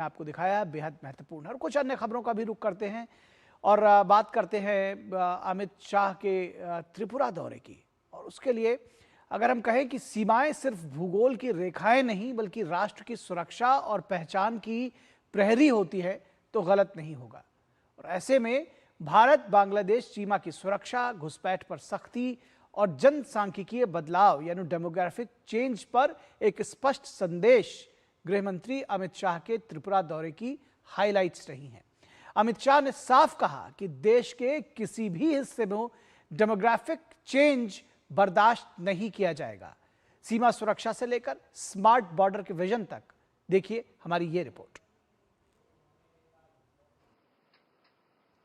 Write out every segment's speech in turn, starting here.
आपको दिखाया बेहद महत्वपूर्ण है। और कुछ अन्य खबरों का भी रुख करते हैं और बात करते हैं अमित शाह के त्रिपुरा दौरे की। और उसके लिए अगर हम कहें कि सीमाएं सिर्फ भूगोल की रेखाएं नहीं बल्कि राष्ट्र की सुरक्षा और पहचान की प्रहरी होती है तो गलत नहीं होगा। और ऐसे में भारत बांग्लादेश सीमा की सुरक्षा, घुसपैठ पर सख्ती और जनसांख्यिकीय बदलाव यानी डेमोग्राफिक चेंज पर एक स्पष्ट संदेश गृह मंत्री अमित शाह के त्रिपुरा दौरे की हाइलाइट्स रही हैं। अमित शाह ने साफ कहा कि देश के किसी भी हिस्से में डेमोग्राफिक चेंज बर्दाश्त नहीं किया जाएगा। सीमा सुरक्षा से लेकर स्मार्ट बॉर्डर के विजन तक देखिए हमारी ये रिपोर्ट।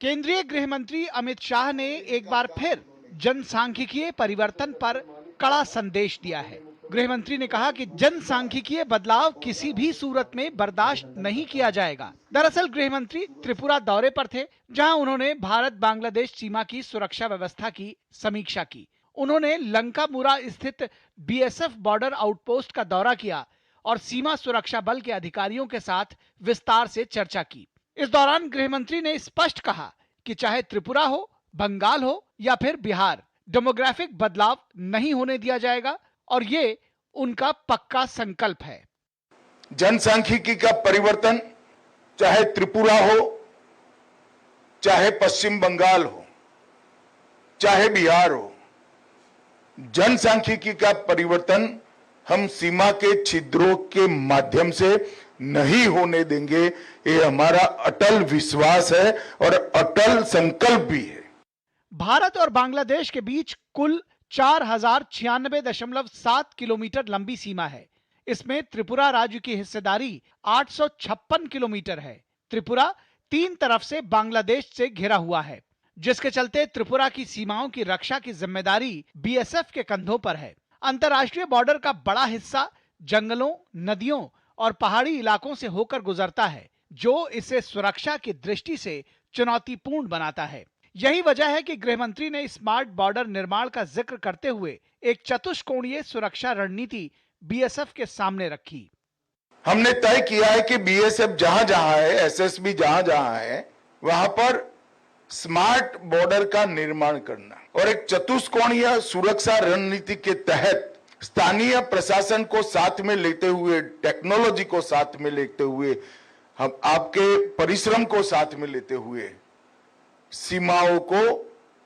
केंद्रीय गृह मंत्री अमित शाह ने एक बार फिर जनसांख्यिकीय परिवर्तन पर कड़ा संदेश दिया है। गृह मंत्री ने कहा कि जनसांख्यिकीय बदलाव किसी भी सूरत में बर्दाश्त नहीं किया जाएगा। दरअसल गृह मंत्री त्रिपुरा दौरे पर थे, जहां उन्होंने भारत बांग्लादेश सीमा की सुरक्षा व्यवस्था की समीक्षा की। उन्होंने लंकामुरा स्थित बीएसएफ बॉर्डर आउटपोस्ट का दौरा किया और सीमा सुरक्षा बल के अधिकारियों के साथ विस्तार से चर्चा की। इस दौरान गृह मंत्री ने स्पष्ट कहा कि चाहे त्रिपुरा हो, बंगाल हो या फिर बिहार, डेमोग्राफिक बदलाव नहीं होने दिया जाएगा और ये उनका पक्का संकल्प है। जनसांख्यिकी का परिवर्तन चाहे त्रिपुरा हो, चाहे पश्चिम बंगाल हो, चाहे बिहार हो, जनसांख्यिकी का परिवर्तन हम सीमा के छिद्रों के माध्यम से नहीं होने देंगे। ये हमारा अटल विश्वास है और अटल संकल्प भी है। भारत और बांग्लादेश के बीच कुल 4096.7 किलोमीटर लंबी सीमा है। इसमें त्रिपुरा राज्य की हिस्सेदारी 856 किलोमीटर है। त्रिपुरा तीन तरफ से बांग्लादेश से घिरा हुआ है, जिसके चलते त्रिपुरा की सीमाओं की रक्षा की जिम्मेदारी बीएसएफ के कंधों पर है। अंतर्राष्ट्रीय बॉर्डर का बड़ा हिस्सा जंगलों, नदियों और पहाड़ी इलाकों से होकर गुजरता है, जो इसे सुरक्षा की दृष्टि से चुनौतीपूर्ण बनाता है। यही वजह है कि गृह मंत्री ने स्मार्ट बॉर्डर निर्माण का जिक्र करते हुए एक चतुष्कोणीय सुरक्षा रणनीति बीएसएफ के सामने रखी। हमने तय किया है कि बीएसएफ जहां जहां है, एसएसबी जहां जहां है, वहां पर स्मार्ट बॉर्डर का निर्माण करना और एक चतुष्कोणीय सुरक्षा रणनीति के तहत स्थानीय प्रशासन को साथ में लेते हुए, टेक्नोलॉजी को साथ में लेते हुए, हम आपके परिश्रम को साथ में लेते हुए सीमाओं को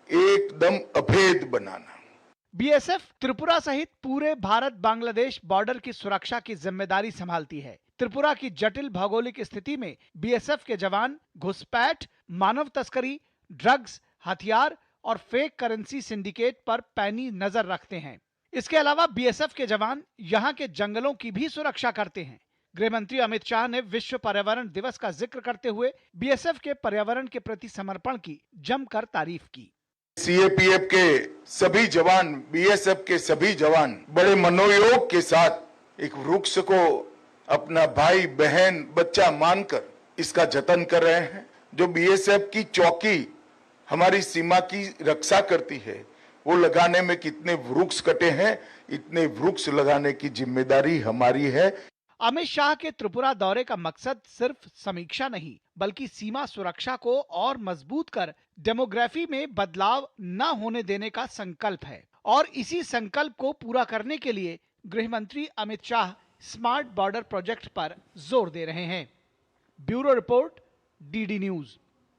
एकदम अभेद बनाना। बीएसएफ त्रिपुरा सहित पूरे भारत बांग्लादेश बॉर्डर की सुरक्षा की जिम्मेदारी संभालती है। त्रिपुरा की जटिल भौगोलिक स्थिति में बीएसएफ के जवान घुसपैठ, मानव तस्करी, ड्रग्स, हथियार और फेक करेंसी सिंडिकेट पर पैनी नजर रखते हैं। इसके अलावा बीएसएफ के जवान यहां के जंगलों की भी सुरक्षा करते हैं। गृह मंत्री अमित शाह ने विश्व पर्यावरण दिवस का जिक्र करते हुए बीएसएफ के पर्यावरण के प्रति समर्पण की जमकर तारीफ की। सीएपीएफ के सभी जवान, बीएसएफ के सभी जवान बड़े मनोयोग के साथ एक वृक्ष को अपना भाई, बहन, बच्चा मानकर इसका जतन कर रहे हैं। जो बीएसएफ की चौकी हमारी सीमा की रक्षा करती है, वो लगाने में कितने वृक्ष कटे हैं, इतने वृक्ष लगाने की जिम्मेदारी हमारी है। अमित शाह के त्रिपुरा दौरे का मकसद सिर्फ समीक्षा नहीं बल्कि सीमा सुरक्षा को और मजबूत कर डेमोग्राफी में बदलाव न होने देने का संकल्प है। और इसी संकल्प को पूरा करने के लिए गृह मंत्री Amit Shah smart border project पर जोर दे रहे हैं। Bureau report, DD news.